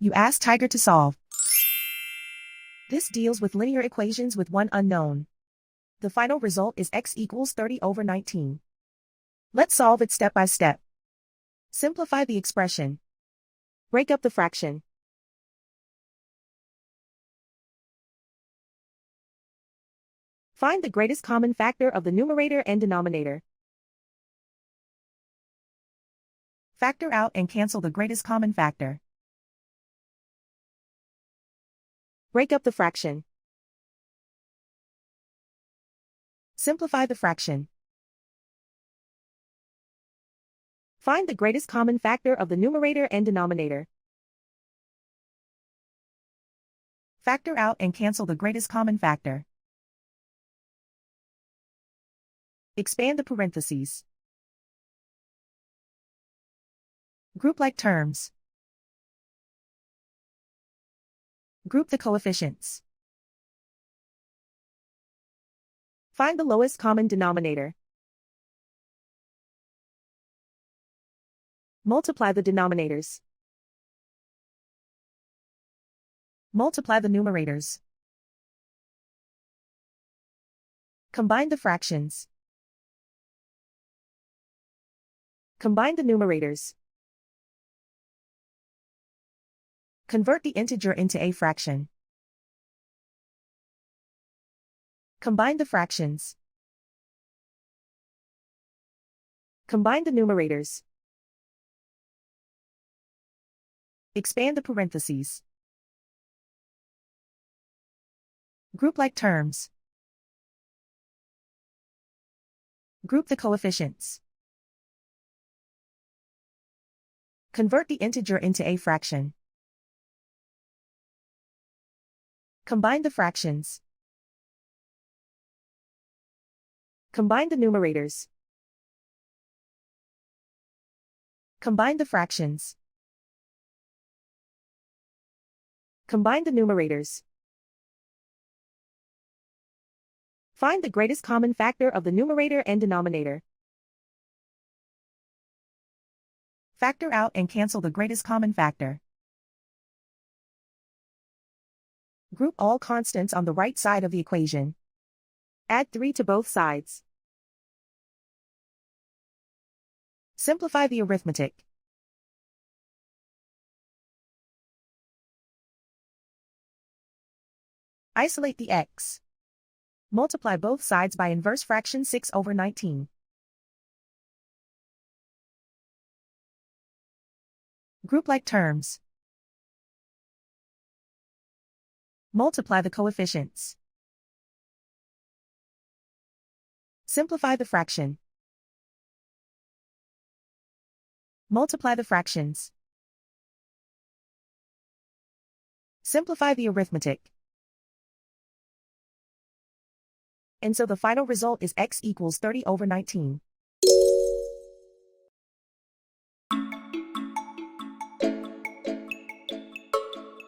You ask Tiger to solve. This deals with linear equations with one unknown. The final result is x equals 30 over 19. Let's solve it step by step. Simplify the expression. Break up the fraction. Find the greatest common factor of the numerator and denominator. Factor out and cancel the greatest common factor. Break up the fraction. Simplify the fraction. Find the greatest common factor of the numerator and denominator. Factor out and cancel the greatest common factor. Expand the parentheses. Group like terms. Group the coefficients. Find the lowest common denominator. Multiply the denominators. Multiply the numerators. Combine the fractions. Combine the numerators. Convert the integer into a fraction. Combine the fractions. Combine the numerators. Expand the parentheses. Group like terms. Group the coefficients. Convert the integer into a fraction. Combine the fractions. Combine the numerators. Combine the fractions. Combine the numerators. Find the greatest common factor of the numerator and denominator. Factor out and cancel the greatest common factor. Group all constants on the right side of the equation. Add 3 to both sides. Simplify the arithmetic. Isolate the x. Multiply both sides by inverse fraction 6 over 19. Group like terms. Multiply the coefficients. Simplify the fraction. Multiply the fractions. Simplify the arithmetic. And so the final result is x equals 30 over 19.